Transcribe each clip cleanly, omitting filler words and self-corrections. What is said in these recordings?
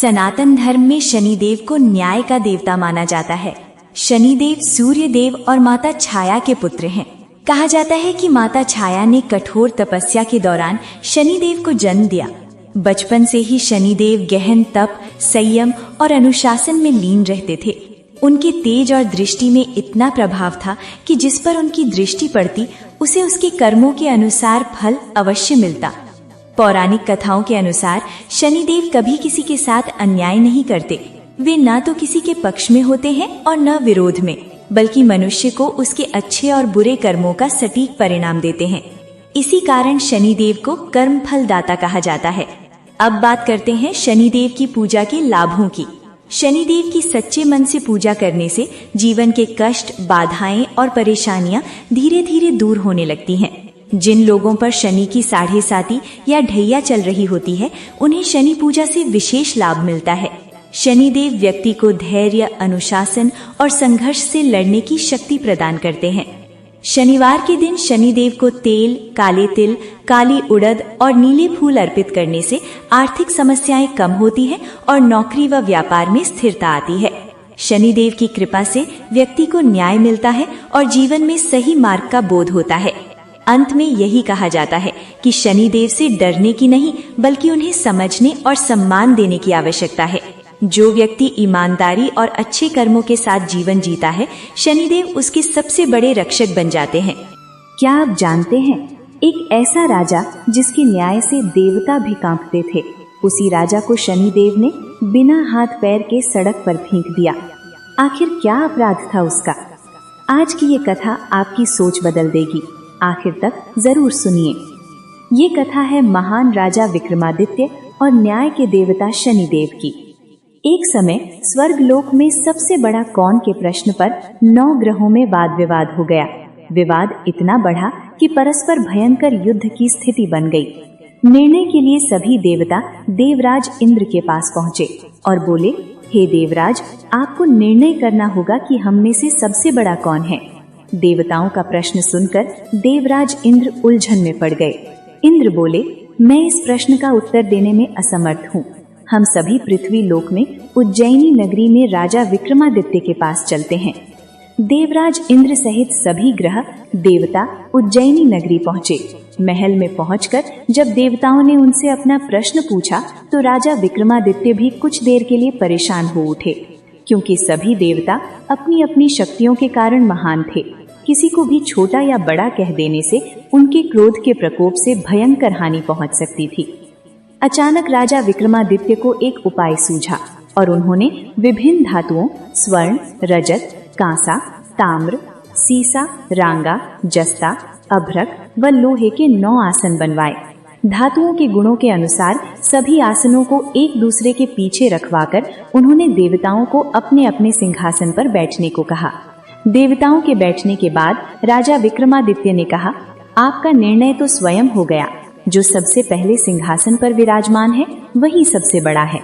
सनातन धर्म में शनिदेव को न्याय का देवता माना जाता है। शनिदेव सूर्य देव और माता छाया के पुत्र हैं। कहा जाता है कि माता छाया ने कठोर तपस्या के दौरान शनिदेव को जन्म दिया। बचपन से ही शनिदेव गहन तप, संयम और अनुशासन में लीन रहते थे। उनके तेज और दृष्टि में इतना प्रभाव था कि जिस पर उनकी दृष्टि पड़ती उसे उसके कर्मों के अनुसार फल अवश्य मिलता। पौराणिक कथाओं के अनुसार शनिदेव कभी किसी के साथ अन्याय नहीं करते। वे न तो किसी के पक्ष में होते हैं और न विरोध में, बल्कि मनुष्य को उसके अच्छे और बुरे कर्मों का सटीक परिणाम देते हैं। इसी कारण शनिदेव को कर्म फलदाता कहा जाता है। अब बात करते हैं शनिदेव की पूजा के लाभों की। शनिदेव की सच्चे मन से पूजा करने से जीवन के कष्ट, बाधाएं और परेशानियां धीरे धीरे दूर होने लगती हैं। जिन लोगों पर शनि की 7.5 या ढैया चल रही होती है, उन्हें शनि पूजा से विशेष लाभ मिलता है। शनिदेव व्यक्ति को धैर्य, अनुशासन और संघर्ष से लड़ने की शक्ति प्रदान करते हैं। शनिवार के दिन शनिदेव को तेल, काले तिल, काली उड़द और नीले फूल अर्पित करने से आर्थिक समस्याएं कम होती है और नौकरी व व्यापार में स्थिरता आती है। शनिदेव की कृपा से व्यक्ति को न्याय मिलता है और जीवन में सही मार्ग का बोध होता है। अंत में यही कहा जाता है कि शनिदेव से डरने की नहीं, बल्कि उन्हें समझने और सम्मान देने की आवश्यकता है। जो व्यक्ति ईमानदारी और अच्छे कर्मों के साथ जीवन जीता है, शनिदेव उसके सबसे बड़े रक्षक बन जाते हैं। क्या आप जानते हैं, एक ऐसा राजा जिसके न्याय से देवता भी कांपते थे, उसी राजा को शनिदेव ने बिना हाथ पैर के सड़क पर फेंक दिया। आखिर क्या अपराध था उसका? आज की ये कथा आपकी सोच बदल देगी। आखिर तक जरूर सुनिए। ये कथा है महान राजा विक्रमादित्य और न्याय के देवता शनिदेव की। एक समय स्वर्गलोक में सबसे बड़ा कौन के प्रश्न पर 9 ग्रहों में वाद विवाद हो गया। विवाद इतना बढ़ा कि परस्पर भयंकर युद्ध की स्थिति बन गई। निर्णय के लिए सभी देवता देवराज इंद्र के पास पहुँचे और बोले, हे देवराज, आपको निर्णय करना होगा कि हम में से सबसे बड़ा कौन है। देवताओं का प्रश्न सुनकर देवराज इंद्र उलझन में पड़ गए। इंद्र बोले, मैं इस प्रश्न का उत्तर देने में असमर्थ हूँ। हम सभी पृथ्वी लोक में उज्जैनी नगरी में राजा विक्रमादित्य के पास चलते हैं। देवराज इंद्र सहित सभी ग्रह देवता उज्जैनी नगरी पहुँचे। महल में पहुंचकर जब देवताओं ने उनसे अपना प्रश्न पूछा तो राजा विक्रमादित्य भी कुछ देर के लिए परेशान हो उठे, क्योंकि सभी देवता अपनी अपनी शक्तियों के कारण महान थे। किसी को भी छोटा या बड़ा कह देने से उनके क्रोध के प्रकोप से भयंकर हानि पहुंच सकती थी। अचानक राजा विक्रमादित्य को एक उपाय सूझा और उन्होंने विभिन्न धातुओं स्वर्ण, रजत, कांसा, ताम्र, सीसा, रांगा, जस्ता, अभ्रक व लोहे के 9 आसन बनवाए। धातुओं के गुणों के अनुसार सभी आसनों को एक दूसरे के पीछे रखवाकर उन्होंने देवताओं को अपने अपने सिंहासन पर बैठने को कहा। देवताओं के बैठने के बाद राजा विक्रमादित्य ने कहा, आपका निर्णय तो स्वयं हो गया। जो सबसे पहले सिंहासन पर विराजमान है वही सबसे बड़ा है।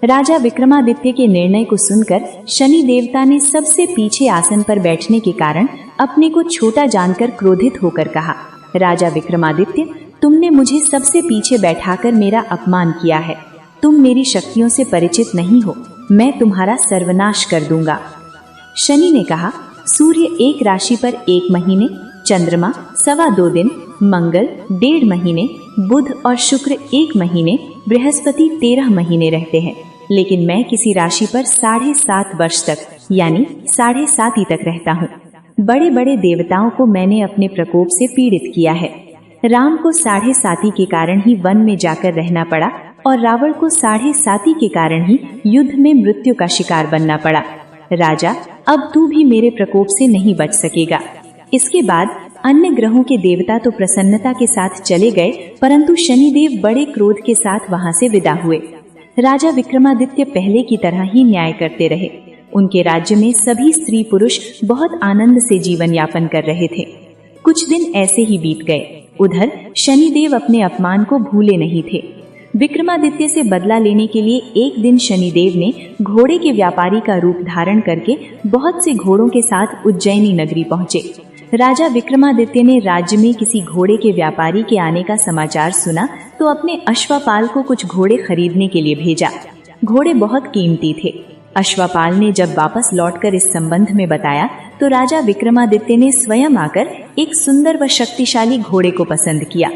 राजा विक्रमादित्य के निर्णय को सुनकर शनि देवता ने सबसे पीछे आसन पर बैठने के कारण अपने को छोटा जानकर क्रोधित होकर कहा, राजा विक्रमादित्य, तुमने मुझे सबसे पीछे बैठाकर मेरा अपमान किया है। तुम मेरी शक्तियों से परिचित नहीं हो। मैं तुम्हारा सर्वनाश कर दूंगा। शनि ने कहा, सूर्य एक राशि पर 1 महीने, चंद्रमा 2.25 दिन, मंगल 1.5 महीने, बुध और शुक्र 1 महीने, बृहस्पति 13 महीने रहते हैं, लेकिन मैं किसी राशि पर 7.5 वर्ष तक यानी 7.5 तक रहता हूँ। बड़े बड़े देवताओं को मैंने अपने प्रकोप से पीड़ित किया है। राम को 7.5 के कारण ही वन में जाकर रहना पड़ा और रावण को 7.5 के कारण ही युद्ध में मृत्यु का शिकार बनना पड़ा। राजा, अब तू भी मेरे प्रकोप से नहीं बच सकेगा। इसके बाद अन्य ग्रहों के देवता तो प्रसन्नता के साथ चले गए, परंतु शनिदेव बड़े क्रोध के साथ वहां से विदा हुए। राजा विक्रमादित्य पहले की तरह ही न्याय करते रहे। उनके राज्य में सभी स्त्री पुरुष बहुत आनंद से जीवन यापन कर रहे थे। कुछ दिन ऐसे ही बीत गए। उधर शनिदेव अपने अपमान को भूले नहीं थे। विक्रमादित्य से बदला लेने के लिए एक दिन शनिदेव ने घोड़े के व्यापारी का रूप धारण करके बहुत से घोड़ों के साथ उज्जैनी नगरी पहुंचे। राजा विक्रमादित्य ने राज्य में किसी घोड़े के व्यापारी के आने का समाचार सुना तो अपने अश्वपाल को कुछ घोड़े खरीदने के लिए भेजा। घोड़े बहुत कीमती थे। अश्वपाल ने जब वापस लौटकर इस संबंध में बताया तो राजा विक्रमादित्य ने स्वयं आकर एक सुंदर व शक्तिशाली घोड़े को पसंद किया।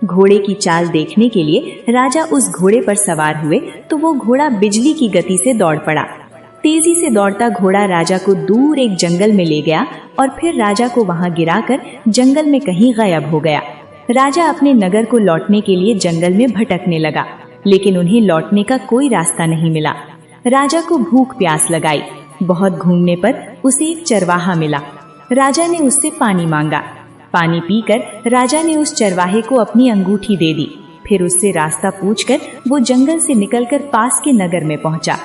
घोड़े की चाल देखने के लिए राजा उस घोड़े पर सवार हुए तो वो घोड़ा बिजली की गति से दौड़ पड़ा। तेजी से दौड़ता घोड़ा राजा को दूर एक जंगल में ले गया और फिर राजा को वहां गिराकर जंगल में कहीं गायब हो गया। राजा अपने नगर को लौटने के लिए जंगल में भटकने लगा, लेकिन उन्हें लौटने का कोई रास्ता नहीं मिला। राजा को भूख प्यास लगाई। बहुत घूमने पर उसे एक चरवाहा मिला। राजा ने उससे पानी मांगा। पानी पीकर राजा ने उस चरवाहे को अपनी अंगूठी दे दी। फिर उससे रास्ता पूछकर वो जंगल से निकलकर पास के नगर में पहुंचा।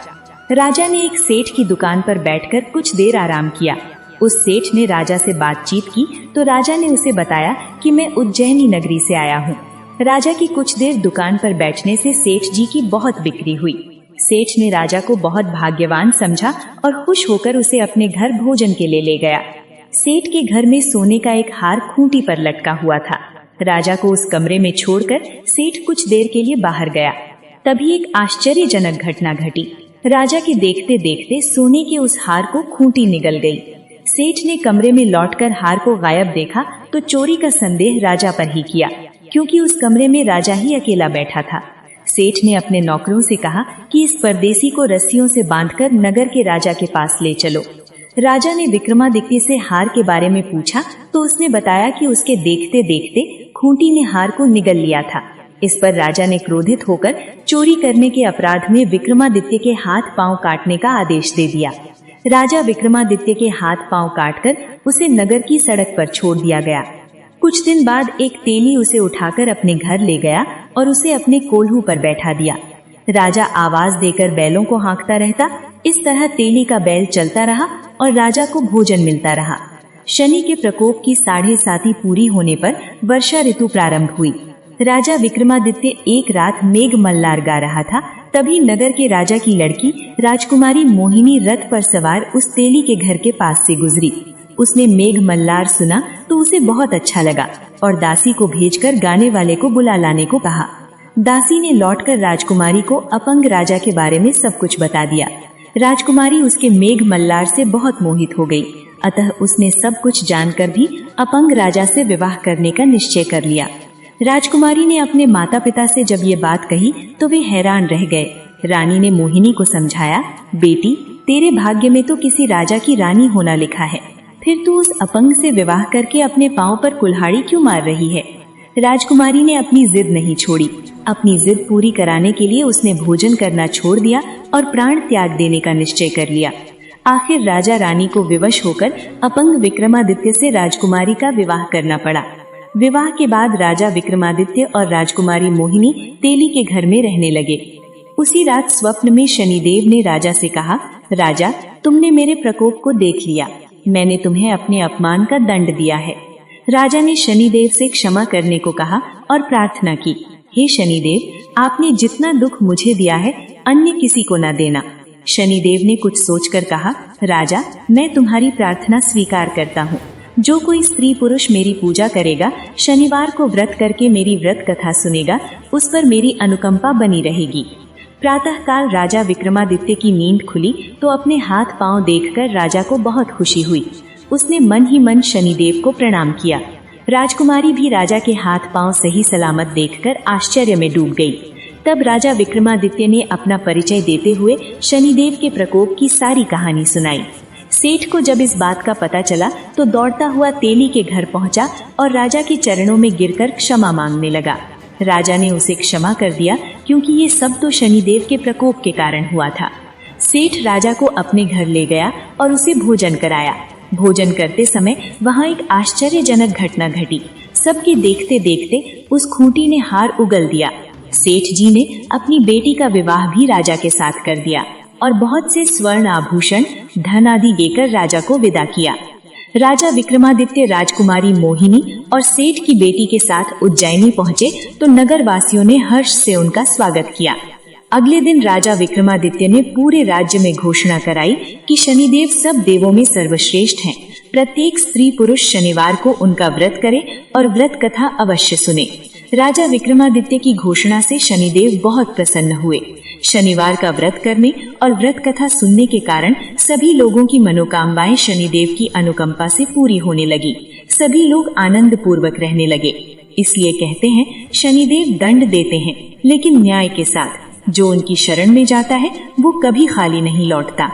राजा ने एक सेठ की दुकान पर बैठकर कुछ देर आराम किया। उस सेठ ने राजा से बातचीत की तो राजा ने उसे बताया कि मैं उज्जैनी नगरी से आया हूँ। राजा की कुछ देर दुकान पर बैठने से सेठ जी की बहुत बिक्री हुई। सेठ ने राजा को बहुत भाग्यवान समझा और खुश होकर उसे अपने घर भोजन के लिए ले गया। सेठ के घर में सोने का एक हार खूंटी पर लटका हुआ था। राजा को उस कमरे में छोड़कर सेठ कुछ देर के लिए बाहर गया। तभी एक आश्चर्यजनक घटना घटी। राजा के देखते देखते सोने के उस हार को खूंटी निगल गई। सेठ ने कमरे में लौटकर हार को गायब देखा तो चोरी का संदेह राजा पर ही किया, क्योंकि उस कमरे में राजा ही अकेला बैठा था। सेठ ने अपने नौकरों से कहा कि इस परदेसी को रस्सियों से बांधकर नगर के राजा के पास ले चलो। राजा ने विक्रमादित्य से हार के बारे में पूछा तो उसने बताया कि उसके देखते देखते खूंटी ने हार को निगल लिया था। इस पर राजा ने क्रोधित होकर चोरी करने के अपराध में विक्रमादित्य के हाथ पांव काटने का आदेश दे दिया। राजा विक्रमादित्य के हाथ पांव काटकर उसे नगर की सड़क पर छोड़ दिया गया। कुछ दिन बाद एक तेली उसे उठाकर अपने घर ले गया और उसे अपने कोल्हू पर बैठा दिया। राजा आवाज देकर बैलों को हाँकता रहता। इस तरह तेली का बैल चलता रहा और राजा को भोजन मिलता रहा। शनि के प्रकोप की 7.5 पूरी होने पर वर्षा ऋतु प्रारंभ हुई। राजा विक्रमादित्य एक रात मेघ मल्लार गा रहा था। तभी नगर के राजा की लड़की राजकुमारी मोहिनी रथ पर सवार उस तेली के घर के पास से गुजरी। उसने मेघ मल्लार सुना तो उसे बहुत अच्छा लगा और दासी को भेजकर गाने वाले को बुला लाने को कहा। दासी ने लौटकर राजकुमारी को अपंग राजा के बारे में सब कुछ बता दिया। राजकुमारी उसके मेघ मल्लार से बहुत मोहित हो गई, अतः उसने सब कुछ जानकर भी अपंग राजा से विवाह करने का निश्चय कर लिया। राजकुमारी ने अपने माता पिता से जब ये बात कही तो वे हैरान रह गए। रानी ने मोहिनी को समझाया, बेटी, तेरे भाग्य में तो किसी राजा की रानी होना लिखा है, फिर तू उस अपंग से विवाह करके अपने पांव पर कुल्हाड़ी क्यों मार रही है। राजकुमारी ने अपनी जिद नहीं छोड़ी। अपनी जिद पूरी कराने के लिए उसने भोजन करना छोड़ दिया और प्राण त्याग देने का निश्चय कर लिया। आखिर राजा रानी को विवश होकर अपंग विक्रमादित्य से राजकुमारी का विवाह करना पड़ा। विवाह के बाद राजा विक्रमादित्य और राजकुमारी मोहिनी तेली के घर में रहने लगे। उसी रात स्वप्न में शनिदेव ने राजा से कहा, राजा, तुमने मेरे प्रकोप को देख लिया। मैंने तुम्हें अपने अपमान का दंड दिया है। राजा ने शनिदेव से क्षमा करने को कहा और प्रार्थना की, हे शनिदेव, आपने जितना दुख मुझे दिया है अन्य किसी को न देना। शनिदेव ने कुछ सोचकर कहा, राजा, मैं तुम्हारी प्रार्थना स्वीकार करता हूँ। जो कोई स्त्री पुरुष मेरी पूजा करेगा, शनिवार को व्रत करके मेरी व्रत कथा सुनेगा, उस पर मेरी अनुकंपा बनी रहेगी। प्रातःकाल राजा विक्रमादित्य की नींद खुली तो अपने हाथ पांव देखकर राजा को बहुत खुशी हुई। उसने मन ही मन शनिदेव को प्रणाम किया। राजकुमारी भी राजा के हाथ पांव सही सलामत देखकर आश्चर्य में डूब गई। तब राजा विक्रमादित्य ने अपना परिचय देते हुए शनिदेव के प्रकोप की सारी कहानी सुनाई। सेठ को जब इस बात का पता चला तो दौड़ता हुआ तेली के घर पहुंचा और राजा के चरणों में गिरकर क्षमा मांगने लगा। राजा ने उसे क्षमा कर दिया, क्योंकि ये सब तो शनिदेव के प्रकोप के कारण हुआ था। सेठ राजा को अपने घर ले गया और उसे भोजन कराया। भोजन करते समय वहाँ एक आश्चर्यजनक घटना घटी। सबके देखते देखते उस खूंटी ने हार उगल दिया। सेठ जी ने अपनी बेटी का विवाह भी राजा के साथ कर दिया और बहुत से स्वर्ण आभूषण, धन आदि देकर राजा को विदा किया। राजा विक्रमादित्य राजकुमारी मोहिनी और सेठ की बेटी के साथ उज्जैनी पहुँचे तो नगर वासियों ने हर्ष से उनका स्वागत किया। अगले दिन राजा विक्रमादित्य ने पूरे राज्य में घोषणा कराई कि शनिदेव सब देवों में सर्वश्रेष्ठ हैं। प्रत्येक स्त्री पुरुष शनिवार को उनका व्रत करे और व्रत कथा अवश्य सुने। राजा विक्रमादित्य की घोषणा से शनिदेव बहुत प्रसन्न हुए। शनिवार का व्रत करने और व्रत कथा सुनने के कारण सभी लोगों की मनोकामनाएं शनिदेव की अनुकंपा से पूरी होने लगी। सभी लोग आनंद पूर्वक रहने लगे। इसलिए कहते हैं शनिदेव दंड देते हैं, लेकिन न्याय के साथ। जो उनकी शरण में जाता है वो कभी खाली नहीं लौटता।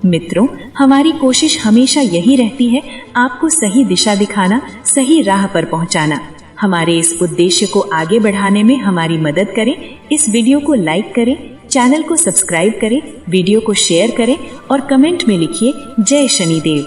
मित्रों, हमारी कोशिश हमेशा यही रहती है आपको सही दिशा दिखाना, सही राह पर पहुंचाना। हमारे इस उद्देश्य को आगे बढ़ाने में हमारी मदद करें। इस वीडियो को लाइक करें, चैनल को सब्सक्राइब करें, वीडियो को शेयर करें और कमेंट में लिखिए जय शनिदेव।